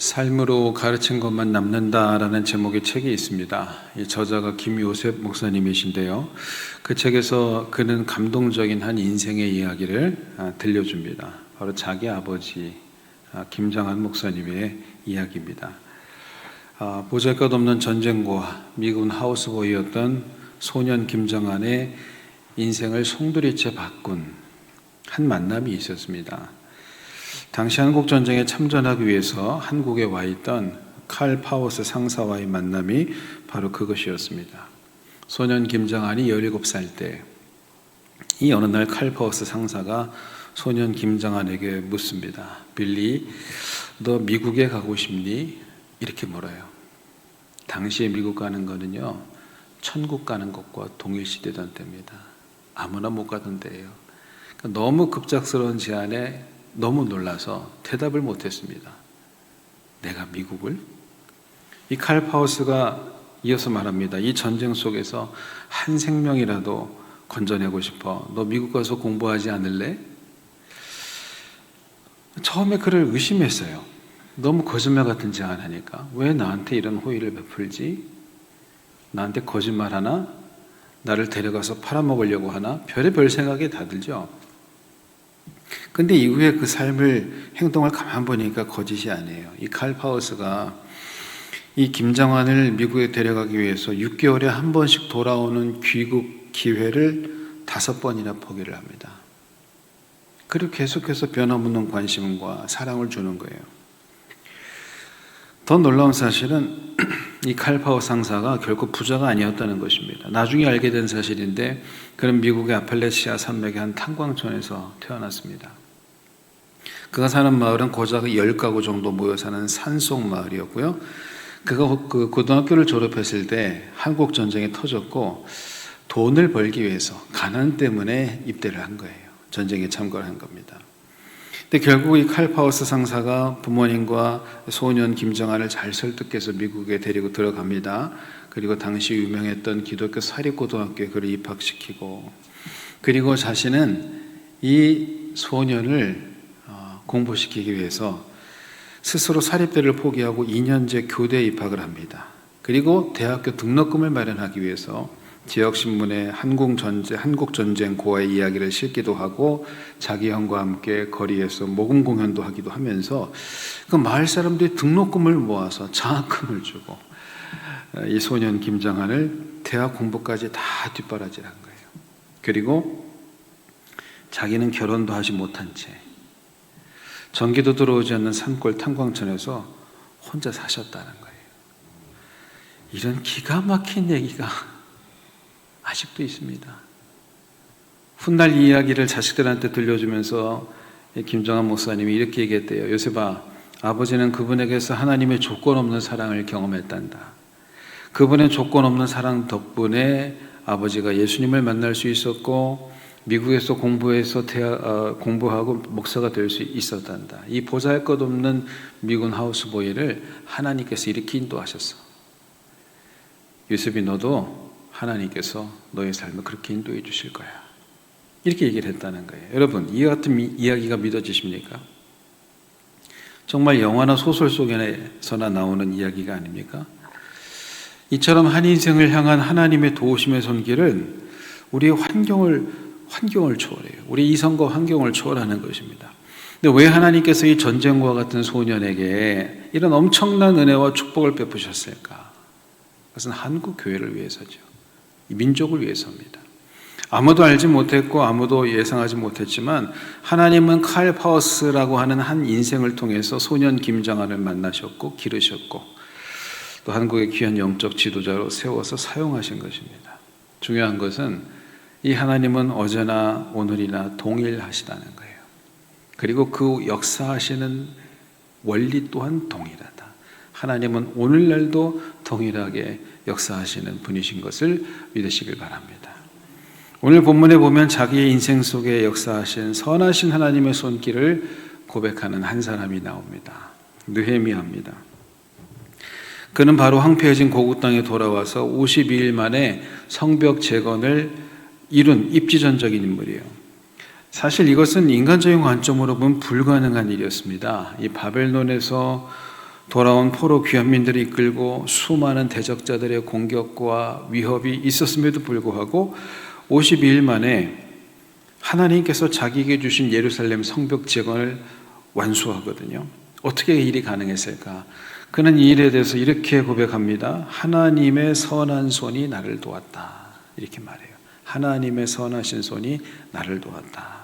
삶으로 가르친 것만 남는다라는 제목의 책이 있습니다. 이 저자가 김요셉 목사님이신데요. 그 책에서 그는 감동적인 한 인생의 이야기를 들려줍니다. 바로 자기 아버지 김장한 목사님의 이야기입니다. 보잘것없는 전쟁과 미군 하우스보이였던 소년 김장한의 인생을 송두리째 바꾼 한 만남이 있었습니다. 당시 한국전쟁에 참전하기 위해서 한국에 와 있던 칼 파워스 상사와의 만남이 바로 그것이었습니다. 소년 김장한이 17살 때 이 어느 날 칼 파워스 상사가 소년 김장한에게 묻습니다. 빌리, 너 미국에 가고 싶니? 이렇게 물어요. 당시에 미국 가는 거는요, 천국 가는 것과 동일시되던 때입니다. 아무나 못 가던 때예요. 너무 급작스러운 제안에 너무 놀라서 대답을 못했습니다. 내가 미국을? 이 칼 파우스가 이어서 말합니다. 이 전쟁 속에서 한 생명이라도 건져내고 싶어. 너 미국 가서 공부하지 않을래? 처음에 그를 의심했어요. 너무 거짓말 같은 제안하니까 왜 나한테 이런 호의를 베풀지? 나한테 거짓말하나? 나를 데려가서 팔아먹으려고 하나? 별의별 생각이 다 들죠. 근데 이후에 그 삶을, 행동을 가만 보니까 거짓이 아니에요. 이 칼 파우스가 이 김장한을 미국에 데려가기 위해서 6개월에 한 번씩 돌아오는 귀국 기회를 5번이나 포기를 합니다. 그리고 계속해서 변함없는 관심과 사랑을 주는 거예요. 더 놀라운 사실은 이 칼 파우스 상사가 결코 부자가 아니었다는 것입니다. 나중에 알게 된 사실인데 그는 미국의 아팔레시아 산맥의 한 탄광촌에서 태어났습니다. 그가 사는 마을은 고작 10가구 정도 모여 사는 산속 마을이었고요. 그가 그 고등학교를 졸업했을 때 한국 전쟁이 터졌고 돈을 벌기 위해서 가난 때문에 입대를 한 거예요. 전쟁에 참가를 한 겁니다. 근데 결국 이 칼 파우스 상사가 부모님과 소년 김장한을 잘 설득해서 미국에 데리고 들어갑니다. 그리고 당시 유명했던 기독교 사립고등학교에 그를 입학시키고, 그리고 자신은 이 소년을 공부시키기 위해서 스스로 사립대를 포기하고 2년제 교대에 입학을 합니다. 그리고 대학교 등록금을 마련하기 위해서 지역신문에 한국전쟁 고아의 이야기를 실기도 하고 자기 형과 함께 거리에서 모금 공연도 하기도 하면서 그 마을 사람들이 등록금을 모아서 장학금을 주고 이 소년 김장한을 대학 공부까지 다 뒷바라지를 한 거예요. 그리고 자기는 결혼도 하지 못한 채 전기도 들어오지 않는 산골 탄광촌에서 혼자 사셨다는 거예요. 이런 기가 막힌 얘기가 아직도 있습니다. 훗날 이 이야기를 자식들한테 들려주면서 김정한 목사님이 이렇게 얘기했대요. 요셉아, 아버지는 그분에게서 하나님의 조건 없는 사랑을 경험했단다. 그분의 조건 없는 사랑 덕분에 아버지가 예수님을 만날 수 있었고 미국에서 공부하고 목사가 될 수 있었단다. 이 보잘것없는 미군 하우스보이를 하나님께서 이렇게 인도하셨어. 요셉이 너도 하나님께서 너의 삶을 그렇게 인도해 주실 거야. 이렇게 얘기를 했다는 거예요. 여러분, 이 같은 이야기가 믿어지십니까? 정말 영화나 소설 속에서나 나오는 이야기가 아닙니까? 이처럼 한 인생을 향한 하나님의 도우심의 손길은 우리의 환경을 초월해요. 우리 이성과 환경을 초월하는 것입니다. 근데 왜 하나님께서 이 전쟁과 같은 소년에게 이런 엄청난 은혜와 축복을 베푸셨을까? 그것은 한국 교회를 위해서죠. 이 민족을 위해서입니다. 아무도 알지 못했고 아무도 예상하지 못했지만 하나님은 칼 파우스라고 하는 한 인생을 통해서 소년 김장한을 만나셨고 기르셨고 또 한국의 귀한 영적 지도자로 세워서 사용하신 것입니다. 중요한 것은 이 하나님은 어제나 오늘이나 동일하시다는 거예요. 그리고 그 역사하시는 원리 또한 동일하다. 하나님은 오늘날도 동일하게 역사하시는 분이신 것을 믿으시길 바랍니다. 오늘 본문에 보면 자기의 인생 속에 역사하신 선하신 하나님의 손길을 고백하는 한 사람이 나옵니다. 느헤미야입니다. 그는 바로 황폐해진 고국 땅에 돌아와서 52일 만에 성벽 재건을 이룬 입지전적인 인물이에요. 사실 이것은 인간적인 관점으로 보면 불가능한 일이었습니다. 이 바벨론에서 돌아온 포로 귀환민들을 이끌고 수많은 대적자들의 공격과 위협이 있었음에도 불구하고 52일 만에 하나님께서 자기에게 주신 예루살렘 성벽 재건을 완수하거든요. 어떻게 이 일이 가능했을까? 그는 이 일에 대해서 이렇게 고백합니다. 하나님의 선한 손이 나를 도왔다. 이렇게 말해요. 하나님의 선하신 손이 나를 도왔다.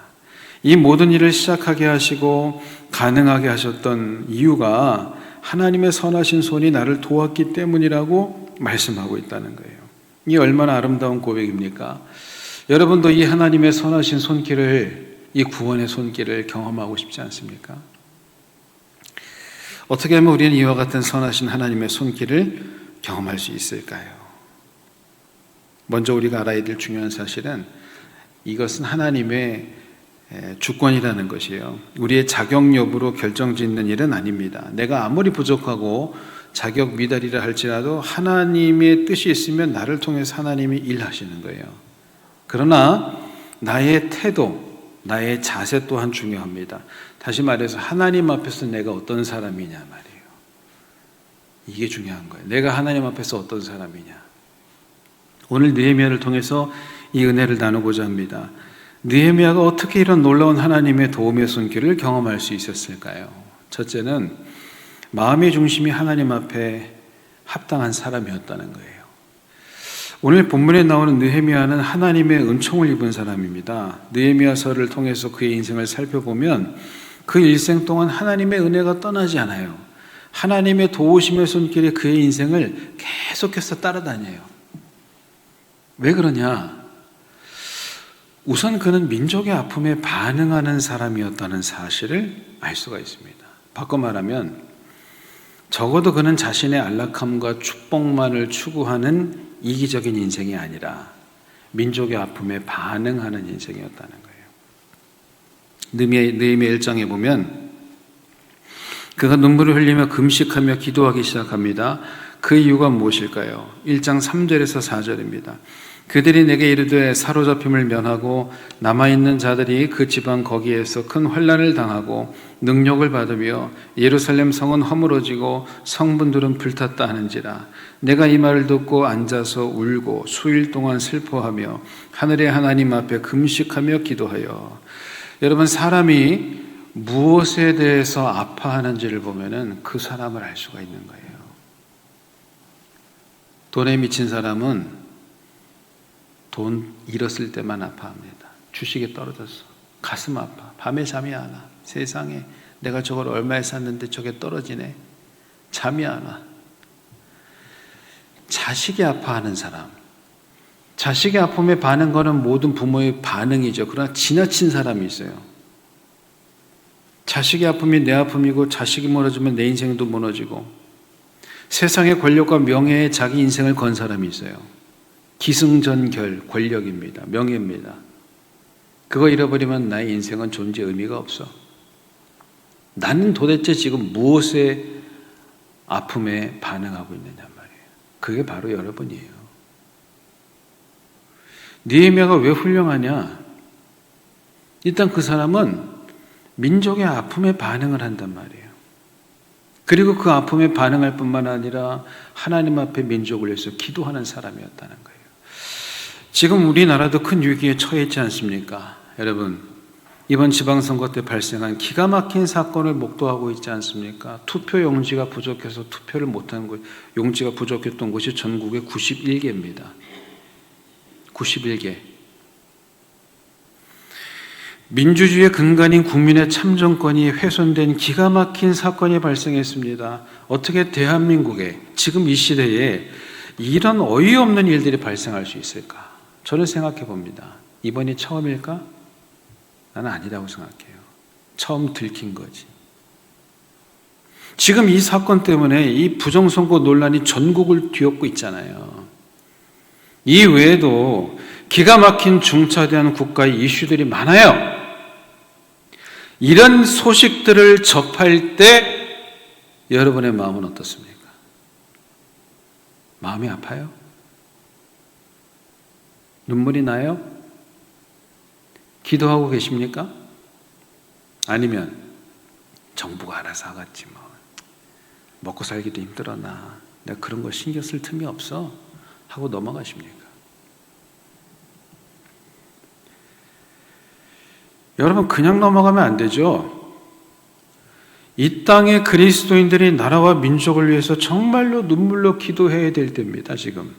이 모든 일을 시작하게 하시고 가능하게 하셨던 이유가 하나님의 선하신 손이 나를 도왔기 때문이라고 말씀하고 있다는 거예요. 이 얼마나 아름다운 고백입니까? 여러분도 이 하나님의 선하신 손길을, 이 구원의 손길을 경험하고 싶지 않습니까? 어떻게 하면 우리는 이와 같은 선하신 하나님의 손길을 경험할 수 있을까요? 먼저 우리가 알아야 될 중요한 사실은 이것은 하나님의 주권이라는 것이에요. 우리의 자격 여부로 결정짓는 일은 아닙니다. 내가 아무리 부족하고 자격 미달이라 할지라도 하나님의 뜻이 있으면 나를 통해서 하나님이 일하시는 거예요. 그러나 나의 태도, 나의 자세 또한 중요합니다. 다시 말해서 하나님 앞에서 내가 어떤 사람이냐 말이에요. 이게 중요한 거예요. 내가 하나님 앞에서 어떤 사람이냐. 오늘 느헤미야를 통해서 이 은혜를 나누고자 합니다. 느헤미야가 어떻게 이런 놀라운 하나님의 도움의 손길을 경험할 수 있었을까요? 첫째는 마음의 중심이 하나님 앞에 합당한 사람이었다는 거예요. 오늘 본문에 나오는 느헤미야는 하나님의 은총을 입은 사람입니다. 느헤미야서를 통해서 그의 인생을 살펴보면 그 일생 동안 하나님의 은혜가 떠나지 않아요. 하나님의 도우심의 손길이 그의 인생을 계속해서 따라다녀요. 왜 그러냐? 우선 그는 민족의 아픔에 반응하는 사람이었다는 사실을 알 수가 있습니다. 바꿔 말하면 적어도 그는 자신의 안락함과 축복만을 추구하는 이기적인 인생이 아니라 민족의 아픔에 반응하는 인생이었다는 거예요. 느헤미야 1장에 보면 그가 눈물을 흘리며 금식하며 기도하기 시작합니다. 그 이유가 무엇일까요? 1장 3절에서 4절입니다. 그들이 내게 이르되 사로잡힘을 면하고 남아있는 자들이 그 지방 거기에서 큰 환난을 당하고 능욕을 받으며 예루살렘 성은 허물어지고 성문들은 불탔다 하는지라. 내가 이 말을 듣고 앉아서 울고 수일 동안 슬퍼하며 하늘의 하나님 앞에 금식하며 기도하여. 여러분, 사람이 무엇에 대해서 아파하는지를 보면은 그 사람을 알 수가 있는 거예요. 돈에 미친 사람은 돈 잃었을 때만 아파합니다. 주식에 떨어졌어. 가슴 아파. 밤에 잠이 안 와. 세상에 내가 저걸 얼마에 샀는데 저게 떨어지네. 잠이 안 와. 자식이 아파하는 사람. 자식의 아픔에 반응 거는 모든 부모의 반응이죠. 그러나 지나친 사람이 있어요. 자식의 아픔이 내 아픔이고 자식이 무너지면 내 인생도 무너지고 세상의 권력과 명예에 자기 인생을 건 사람이 있어요. 기승전결, 권력입니다. 명예입니다. 그거 잃어버리면 나의 인생은 존재 의미가 없어. 나는 도대체 지금 무엇에 아픔에 반응하고 있느냐 말이에요. 그게 바로 여러분이에요. 느헤미야가 왜 훌륭하냐? 일단 그 사람은 민족의 아픔에 반응을 한단 말이에요. 그리고 그 아픔에 반응할 뿐만 아니라 하나님 앞에 민족을 위해서 기도하는 사람이었다는 거예요. 지금 우리나라도 큰 위기에 처해 있지 않습니까? 여러분, 이번 지방선거 때 발생한 기가 막힌 사건을 목도하고 있지 않습니까? 투표 용지가 부족해서 투표를 못한 곳, 용지가 부족했던 곳이 전국에 91개입니다. 91개. 민주주의의 근간인 국민의 참정권이 훼손된 기가 막힌 사건이 발생했습니다. 어떻게 대한민국에 지금 이 시대에 이런 어이없는 일들이 발생할 수 있을까? 저는 생각해 봅니다. 이번이 처음일까? 나는 아니라고 생각해요. 처음 들킨 거지. 지금 이 사건 때문에 이 부정선거 논란이 전국을 뒤엎고 있잖아요. 이 외에도 기가 막힌 중차대한 국가의 이슈들이 많아요. 이런 소식들을 접할 때 여러분의 마음은 어떻습니까? 마음이 아파요? 눈물이 나요? 기도하고 계십니까? 아니면 정부가 알아서 하겠지 뭐. 먹고 살기도 힘들어 내가 그런 거 신경 쓸 틈이 없어 하고 넘어가십니까? 여러분, 그냥 넘어가면 안 되죠. 이 땅의 그리스도인들이 나라와 민족을 위해서 정말로 눈물로 기도해야 될 때입니다. 지금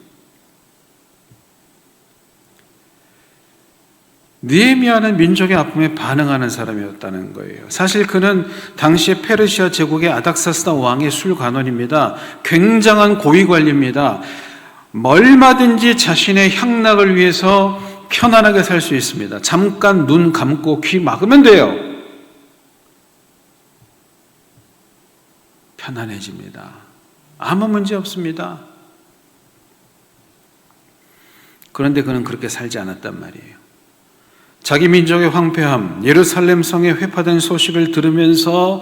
느헤미야는 민족의 아픔에 반응하는 사람이었다는 거예요. 사실 그는 당시의 페르시아 제국의 아닥사스다 왕의 술관원입니다. 굉장한 고위관리입니다. 얼마든지 자신의 향락을 위해서 편안하게 살 수 있습니다. 잠깐 눈 감고 귀 막으면 돼요. 편안해집니다. 아무 문제 없습니다. 그런데 그는 그렇게 살지 않았단 말이에요. 자기 민족의 황폐함, 예루살렘 성에 회파된 소식을 들으면서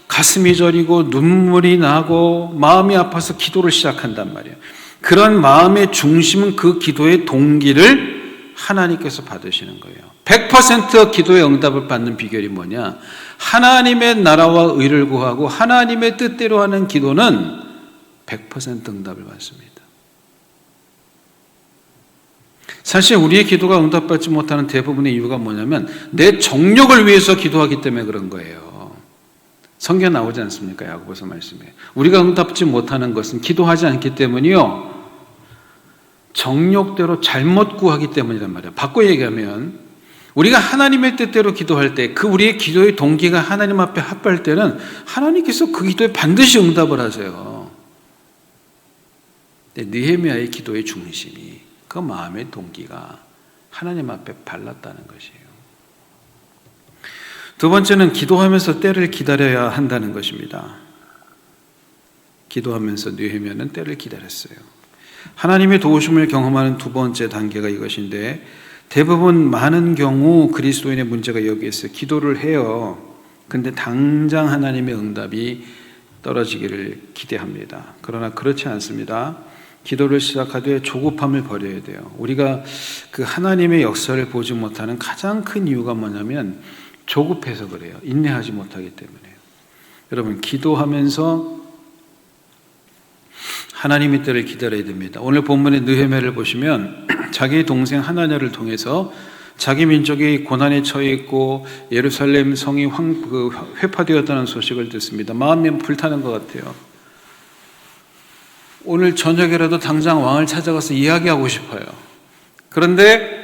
가슴이 저리고 눈물이 나고 마음이 아파서 기도를 시작한단 말이에요. 그런 마음의 중심은 그 기도의 동기를 하나님께서 받으시는 거예요. 100% 기도의 응답을 받는 비결이 뭐냐? 하나님의 나라와 의를 구하고 하나님의 뜻대로 하는 기도는 100% 응답을 받습니다. 사실 우리의 기도가 응답받지 못하는 대부분의 이유가 뭐냐면 내 정욕을 위해서 기도하기 때문에 그런 거예요. 성경에 나오지 않습니까? 야고보서 말씀에. 우리가 응답받지 못하는 것은 기도하지 않기 때문이요, 정욕대로 잘못 구하기 때문이란 말이에요. 바꿔 얘기하면 우리가 하나님의 뜻대로 기도할 때, 그 우리의 기도의 동기가 하나님 앞에 합할 때는 하나님께서 그 기도에 반드시 응답을 하세요. 느헤미야의 기도의 중심이, 그 마음의 동기가 하나님 앞에 발랐다는 것이에요. 두 번째는 기도하면서 때를 기다려야 한다는 것입니다. 기도하면서 느헤미야는 때를 기다렸어요. 하나님의 도우심을 경험하는 두 번째 단계가 이것인데, 대부분 많은 경우 그리스도인의 문제가 여기에 있어요. 기도를 해요. 근데 당장 하나님의 응답이 떨어지기를 기대합니다. 그러나 그렇지 않습니다. 기도를 시작하되 조급함을 버려야 돼요. 우리가 그 하나님의 역사를 보지 못하는 가장 큰 이유가 뭐냐면 조급해서 그래요. 인내하지 못하기 때문에요. 여러분, 기도하면서 하나님의 때를 기다려야 됩니다. 오늘 본문의 느헤미야를 보시면 자기 동생 하나냐를 통해서 자기 민족이 고난에 처해 있고 예루살렘 성이 회파되었다는 소식을 듣습니다. 마음이 불타는 것 같아요. 오늘 저녁이라도 당장 왕을 찾아가서 이야기하고 싶어요. 그런데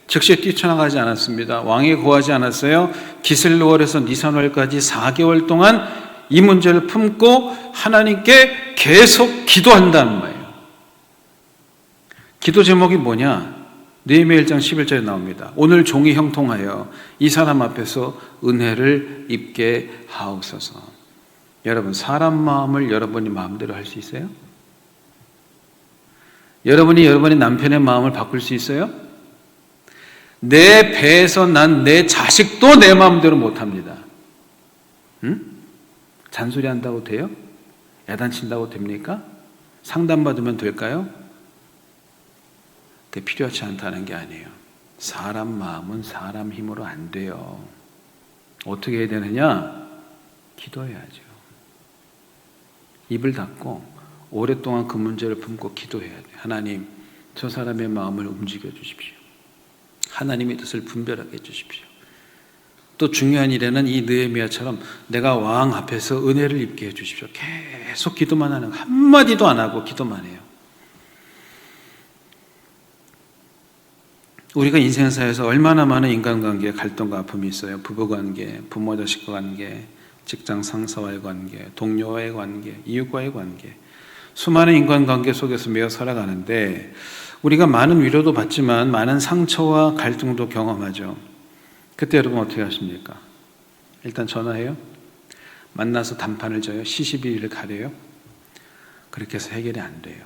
즉시 뛰쳐나가지 않았습니다. 왕이 고하지 않았어요. 기슬루월에서 니산월까지 4개월 동안 이 문제를 품고 하나님께 계속 기도한다는 거예요. 기도 제목이 뭐냐? 느헤미야 1장 11절에 나옵니다. 오늘 종이 형통하여 이 사람 앞에서 은혜를 입게 하옵소서. 여러분, 사람 마음을 여러분이 마음대로 할 수 있어요? 여러분이 여러분의 남편의 마음을 바꿀 수 있어요? 내 배에서 난 내 자식도 내 마음대로 못합니다. 응? 잔소리 한다고 돼요? 야단친다고 됩니까? 상담받으면 될까요? 그게 필요하지 않다는 게 아니에요. 사람 마음은 사람 힘으로 안 돼요. 어떻게 해야 되느냐? 기도해야죠. 입을 닫고 오랫동안 그 문제를 품고 기도해야 돼요. 하나님, 저 사람의 마음을 움직여 주십시오. 하나님의 뜻을 분별하게 해주십시오. 또 중요한 일에는 이 느헤미야처럼 내가 왕 앞에서 은혜를 입게 해주십시오. 계속 기도만 하는 거, 한마디도 안 하고 기도만 해요. 우리가 인생사에서 얼마나 많은 인간관계에 갈등과 아픔이 있어요. 부부관계, 부모 자식 관계, 직장 상사와의 관계, 동료와의 관계, 이웃과의 관계, 수많은 인간관계 속에서 매어 살아가는데 우리가 많은 위로도 받지만 많은 상처와 갈등도 경험하죠. 그때 여러분 어떻게 하십니까? 일단 전화해요? 만나서 단판을 져요? 시시비를 가려요? 그렇게 해서 해결이 안 돼요.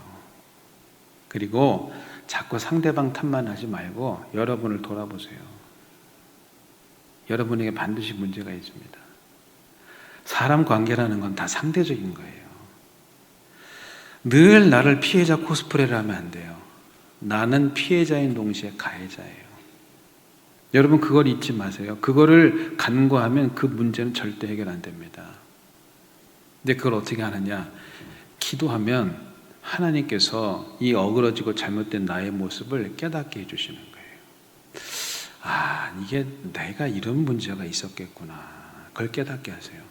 그리고 자꾸 상대방 탓만 하지 말고 여러분을 돌아보세요. 여러분에게 반드시 문제가 있습니다. 사람 관계라는 건 다 상대적인 거예요. 늘 나를 피해자 코스프레를 하면 안 돼요. 나는 피해자인 동시에 가해자예요. 여러분, 그걸 잊지 마세요. 그거를 간과하면 그 문제는 절대 해결 안 됩니다. 근데 그걸 어떻게 하느냐? 기도하면 하나님께서 이 어그러지고 잘못된 나의 모습을 깨닫게 해주시는 거예요. 이게 내가 이런 문제가 있었겠구나. 그걸 깨닫게 하세요.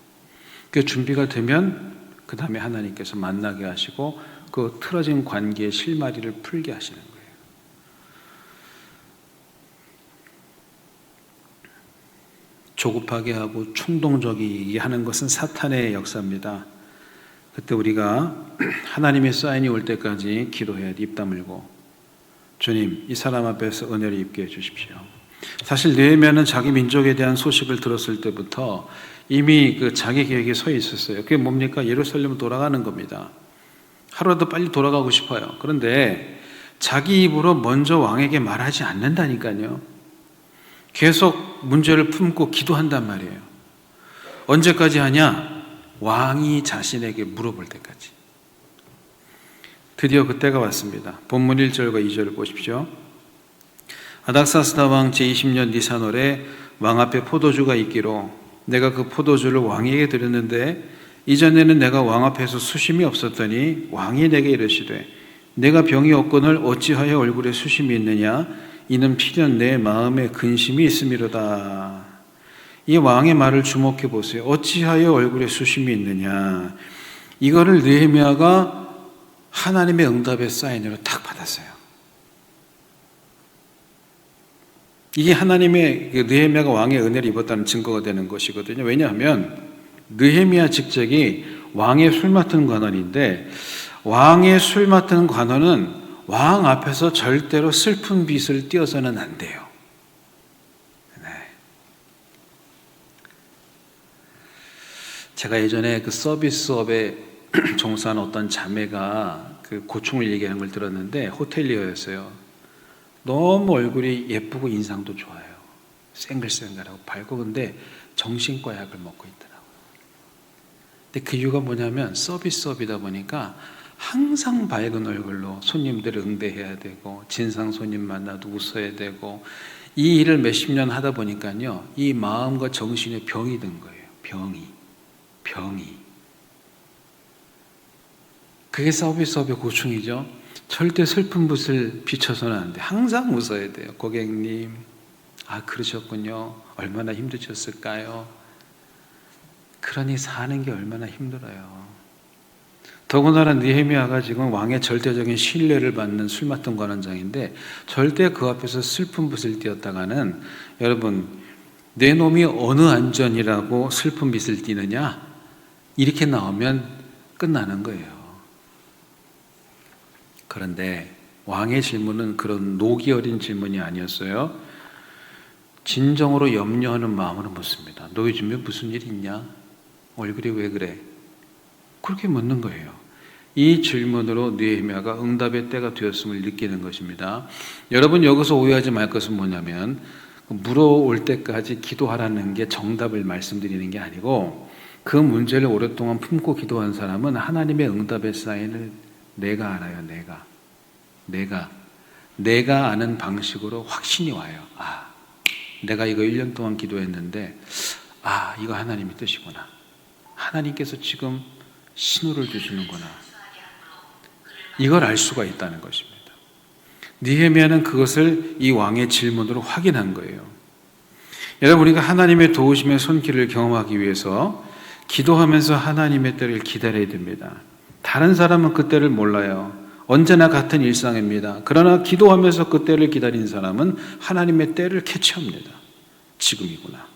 그 준비가 되면 그 다음에 하나님께서 만나게 하시고 그 틀어진 관계의 실마리를 풀게 하시는 거예요. 조급하게 하고 충동적이게 하는 것은 사탄의 역사입니다. 그때 우리가 하나님의 사인이 올 때까지 기도해야 돼. 입 다물고 주님 이 사람 앞에서 은혜를 입게 해주십시오. 사실 느헤미야는 자기 민족에 대한 소식을 들었을 때부터 이미 그 자기 계획에 서 있었어요. 그게 뭡니까? 예루살렘으로 돌아가는 겁니다. 하루라도 빨리 돌아가고 싶어요. 그런데 자기 입으로 먼저 왕에게 말하지 않는다니까요. 계속 문제를 품고 기도한단 말이에요. 언제까지 하냐? 왕이 자신에게 물어볼 때까지. 드디어 그때가 왔습니다. 본문 1절과 2절을 보십시오. 아닥사스다 왕 제20년 니산월에 왕 앞에 포도주가 있기로 내가 그 포도주를 왕에게 드렸는데 이전에는 내가 왕 앞에서 수심이 없었더니 왕이 내게 이르시되 내가 병이 없거늘 어찌하여 얼굴에 수심이 있느냐? 이는 필연 내 마음에 근심이 있음이로다. 이 왕의 말을 주목해 보세요. 어찌하여 얼굴에 수심이 있느냐? 이거를 느헤미야가 하나님의 응답의 사인으로 딱 받았어요. 이게 하나님의 느헤미야가 왕의 은혜를 입었다는 증거가 되는 것이거든요. 왜냐하면 느헤미야 직책이 왕의 술 맡은 관원인데 왕의 술 맡은 관원은 왕 앞에서 절대로 슬픈 빛을 띄어서는 안 돼요. 네. 제가 예전에 그 서비스업에 종사한 어떤 자매가 그 고충을 얘기하는 걸 들었는데 호텔리어였어요. 너무 얼굴이 예쁘고 인상도 좋아요. 생글생글하고 밝고 근데 정신과 약을 먹고 있더라고요. 근데 그 이유가 뭐냐면 서비스업이다 보니까 항상 밝은 얼굴로 손님들을 응대해야 되고 진상 손님 만나도 웃어야 되고 이 일을 몇십 년 하다 보니까요. 이 마음과 정신에 병이 든 거예요. 병이. 그게 서비스업의 고충이죠. 절대 슬픈 빛을 비춰서는 안 돼. 항상 웃어야 돼요. 고객님, 그러셨군요. 얼마나 힘드셨을까요? 그러니 사는 게 얼마나 힘들어요. 더군다나 느헤미야가 지금 왕의 절대적인 신뢰를 받는 술 맡은 관원장인데 절대 그 앞에서 슬픈 빛을 띄었다가는 여러분 내 놈이 어느 안전이라고 슬픈 빛을 띄느냐? 이렇게 나오면 끝나는 거예요. 그런데 왕의 질문은 그런 노기 어린 질문이 아니었어요. 진정으로 염려하는 마음으로 묻습니다. 너 요즘에 무슨 일 있냐? 얼굴이 왜 그래? 그렇게 묻는 거예요. 이 질문으로 느헤미야가 응답의 때가 되었음을 느끼는 것입니다. 여러분 여기서 오해하지 말 것은 뭐냐면 물어올 때까지 기도하라는 게 정답을 말씀드리는 게 아니고 그 문제를 오랫동안 품고 기도한 사람은 하나님의 응답의 사인을 내가 알아요. 내가 아는 방식으로 확신이 와요. 내가 이거 1년 동안 기도했는데 이거 하나님의 뜻이구나. 하나님께서 지금 신호를 주시는구나. 이걸 알 수가 있다는 것입니다. 느헤미야는 그것을 이 왕의 질문으로 확인한 거예요. 여러분 우리가 하나님의 도우심의 손길을 경험하기 위해서 기도하면서 하나님의 때를 기다려야 됩니다. 다른 사람은 그 때를 몰라요. 언제나 같은 일상입니다. 그러나 기도하면서 그 때를 기다린 사람은 하나님의 때를 캐치합니다. 지금이구나.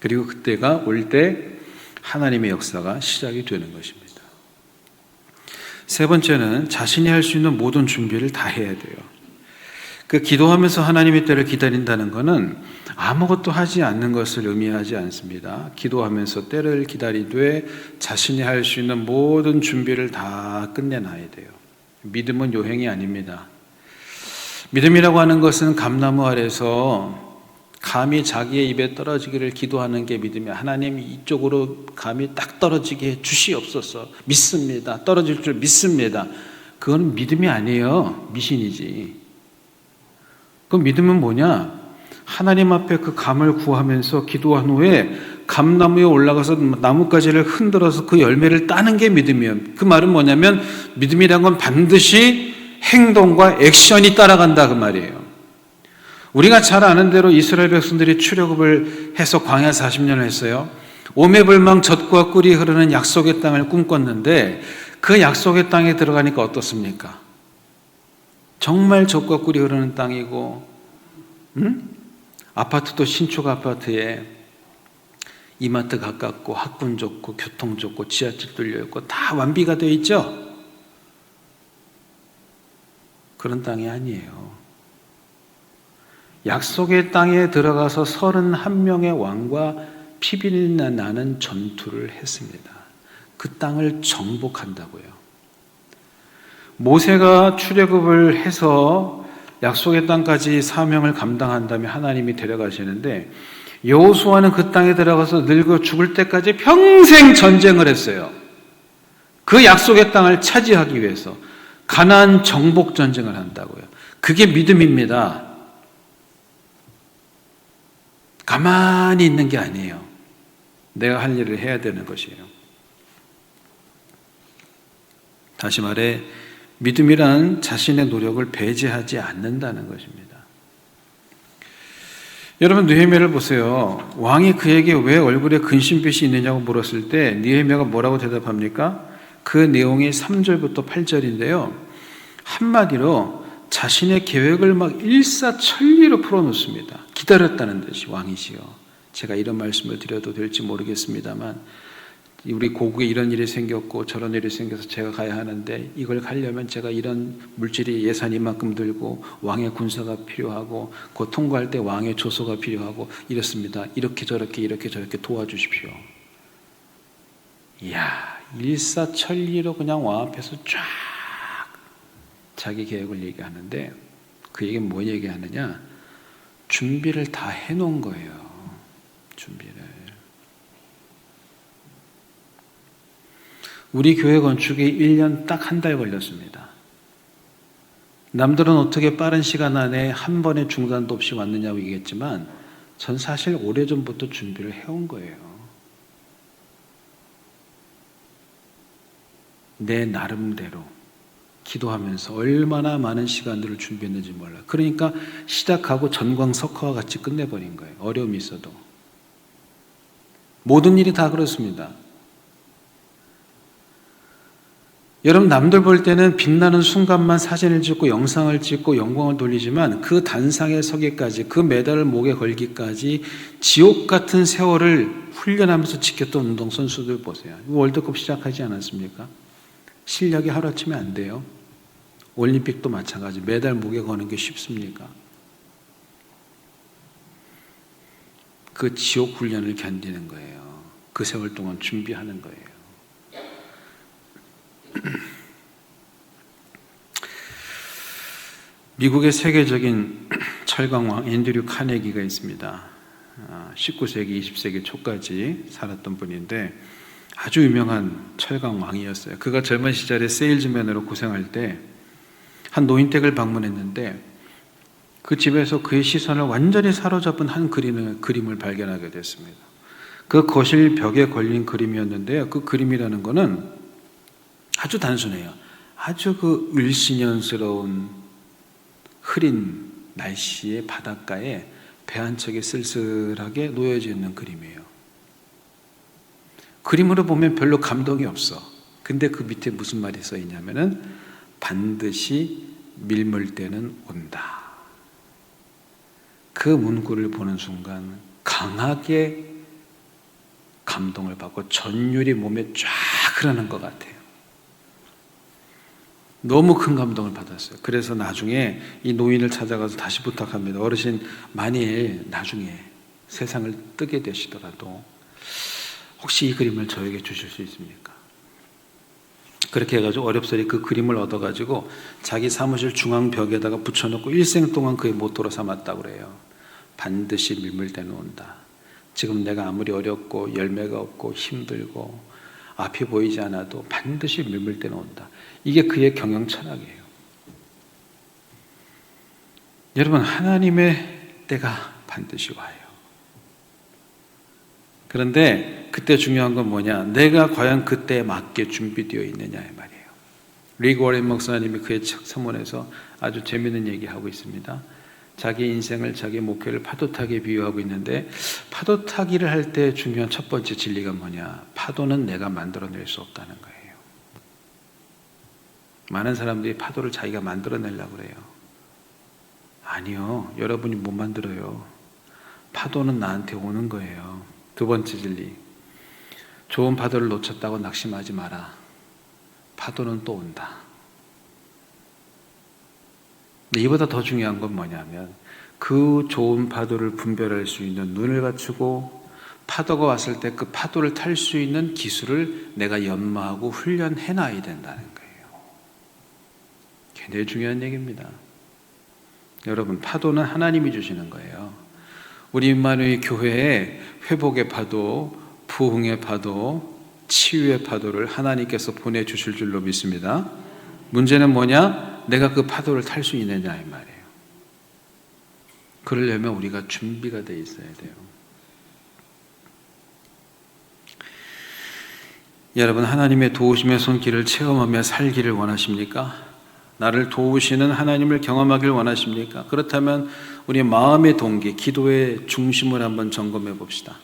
그리고 그때가 올 때 하나님의 역사가 시작이 되는 것입니다. 세 번째는 자신이 할 수 있는 모든 준비를 다 해야 돼요. 그 기도하면서 하나님의 때를 기다린다는 것은 아무것도 하지 않는 것을 의미하지 않습니다. 기도하면서 때를 기다리되 자신이 할 수 있는 모든 준비를 다 끝내놔야 돼요. 믿음은 요행이 아닙니다. 믿음이라고 하는 것은 감나무 아래서 감이 자기의 입에 떨어지기를 기도하는 게 믿음이야. 하나님 이쪽으로 감이 딱 떨어지게 해 주시옵소서. 믿습니다. 떨어질 줄 믿습니다. 그건 믿음이 아니에요. 미신이지. 그 믿음은 뭐냐? 하나님 앞에 그 감을 구하면서 기도한 후에 감나무에 올라가서 나뭇가지를 흔들어서 그 열매를 따는 게 믿음이에요. 그 말은 뭐냐면 믿음이란 건 반드시 행동과 액션이 따라간다 그 말이에요. 우리가 잘 아는 대로 이스라엘 백성들이 출애굽을 해서 광야 40년을 했어요. 오매불망 젖과 꿀이 흐르는 약속의 땅을 꿈꿨는데 그 약속의 땅에 들어가니까 어떻습니까? 정말 젖과 꿀이 흐르는 땅이고 아파트도 신축 아파트에 이마트 가깝고 학군 좋고 교통 좋고 지하철 뚫려있고 다 완비가 되어 있죠? 그런 땅이 아니에요. 약속의 땅에 들어가서 31명의 왕과 피비린내 나는 전투를 했습니다. 그 땅을 정복한다고요. 모세가 출애굽을 해서 약속의 땅까지 사명을 감당한 다음에 하나님이 데려가시는데 여호수아는 그 땅에 들어가서 늙어 죽을 때까지 평생 전쟁을 했어요. 그 약속의 땅을 차지하기 위해서 가나안 정복 전쟁을 한다고요. 그게 믿음입니다. 가만히 있는 게 아니에요. 내가 할 일을 해야 되는 것이에요. 다시 말해 믿음이란 자신의 노력을 배제하지 않는다는 것입니다. 여러분 느헤미야를 보세요. 왕이 그에게 왜 얼굴에 근심빛이 있느냐고 물었을 때 느헤미야가 뭐라고 대답합니까? 그 내용이 3절부터 8절인데요. 한마디로 자신의 계획을 막 일사천리로 풀어놓습니다. 기다렸다는 듯이 왕이시여. 제가 이런 말씀을 드려도 될지 모르겠습니다만 우리 고국에 이런 일이 생겼고 저런 일이 생겨서 제가 가야 하는데 이걸 가려면 제가 이런 물질이 예산이 이만큼 들고 왕의 군사가 필요하고 그 통과할 때 왕의 조서가 필요하고 이렇습니다. 이렇게 저렇게 도와주십시오. 이야, 일사천리로 그냥 왕 앞에서 쫙 자기 계획을 얘기하는데 그 얘기는 뭐 얘기하느냐? 준비를 다 해놓은 거예요. 준비를. 우리 교회 건축이 1년 딱 한 달 걸렸습니다. 남들은 어떻게 빠른 시간 안에 한 번의 중단도 없이 왔느냐고 얘기했지만 전 사실 오래전부터 준비를 해온 거예요. 내 나름대로 기도하면서 얼마나 많은 시간들을 준비했는지 몰라요. 그러니까 시작하고 전광석화와 같이 끝내버린 거예요. 어려움이 있어도. 모든 일이 다 그렇습니다. 여러분 남들 볼 때는 빛나는 순간만 사진을 찍고 영상을 찍고 영광을 돌리지만 그 단상에 서기까지 그 메달을 목에 걸기까지 지옥 같은 세월을 훈련하면서 지켰던 운동선수들 보세요. 월드컵 시작하지 않았습니까? 실력이 하루아침에 안 돼요. 올림픽도 마찬가지. 메달 목에 거는 게 쉽습니까? 그 지옥 훈련을 견디는 거예요. 그 세월 동안 준비하는 거예요. 미국의 세계적인 철강왕 앤드류 카네기가 있습니다. 19세기, 20세기 초까지 살았던 분인데 아주 유명한 철강왕이었어요. 그가 젊은 시절에 세일즈맨으로 고생할 때 한 노인댁을 방문했는데 그 집에서 그의 시선을 완전히 사로잡은 한 그림을 발견하게 됐습니다. 그 거실 벽에 걸린 그림이었는데요. 그 그림이라는 거는 아주 단순해요. 아주 그 을씨년스러운 흐린 날씨의 바닷가에 배 한 척이 쓸쓸하게 놓여져 있는 그림이에요. 그림으로 보면 별로 감동이 없어. 근데 그 밑에 무슨 말이 써 있냐면은 반드시 밀물 때는 온다. 그 문구를 보는 순간 강하게 감동을 받고 전율이 몸에 쫙 흐르는 것 같아요. 너무 큰 감동을 받았어요. 그래서 나중에 이 노인을 찾아가서 다시 부탁합니다. 어르신, 만일 나중에 세상을 뜨게 되시더라도 혹시 이 그림을 저에게 주실 수 있습니까? 그렇게 해가지고 어렵사리 그 그림을 얻어가지고 자기 사무실 중앙벽에다가 붙여놓고 일생 동안 그의 모토로 삼았다고 그래요. 반드시 밀물 때는 온다. 지금 내가 아무리 어렵고 열매가 없고 힘들고 앞이 보이지 않아도 반드시 밀물 때는 온다. 이게 그의 경영 철학이에요. 여러분, 하나님의 때가 반드시 와요. 그런데 그때 중요한 건 뭐냐? 내가 과연 그때에 맞게 준비되어 있느냐의 말이에요. 리그 워렌 목사님이 그의 책 서문에서 아주 재미있는 얘기하고 있습니다. 자기 인생을, 자기 목표를 파도타기에 비유하고 있는데, 파도타기를 할 때 중요한 첫 번째 진리가 뭐냐? 파도는 내가 만들어낼 수 없다는 거예요. 많은 사람들이 파도를 자기가 만들어내려고 그래요. 아니요, 여러분이 못 만들어요. 파도는 나한테 오는 거예요. 두 번째 진리, 좋은 파도를 놓쳤다고 낙심하지 마라. 파도는 또 온다. 근데 이보다 더 중요한 건 뭐냐면, 그 좋은 파도를 분별할 수 있는 눈을 갖추고 파도가 왔을 때 그 파도를 탈 수 있는 기술을 내가 연마하고 훈련해 놔야 된다는 거예요. 굉장히 중요한 얘기입니다. 여러분, 파도는 하나님이 주시는 거예요. 우리 임마누엘 교회에 회복의 파도, 부흥의 파도, 치유의 파도를 하나님께서 보내주실 줄로 믿습니다. 문제는 뭐냐? 내가 그 파도를 탈 수 있느냐 이 말이에요. 그러려면 우리가 준비가 돼 있어야 돼요. 여러분, 하나님의 도우심의 손길을 체험하며 살기를 원하십니까? 나를 도우시는 하나님을 경험하길 원하십니까? 그렇다면 우리 마음의 동기, 기도의 중심을 한번 점검해 봅시다.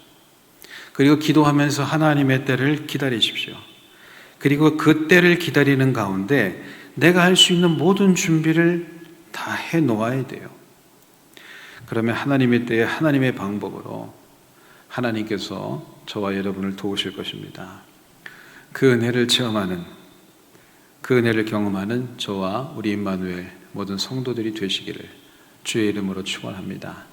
그리고 기도하면서 하나님의 때를 기다리십시오. 그리고 그 때를 기다리는 가운데 내가 할 수 있는 모든 준비를 다 해 놓아야 돼요. 그러면 하나님의 때에 하나님의 방법으로 하나님께서 저와 여러분을 도우실 것입니다. 그 은혜를 체험하는, 그 은혜를 경험하는 저와 우리 임마누엘 모든 성도들이 되시기를 주의 이름으로 축원합니다.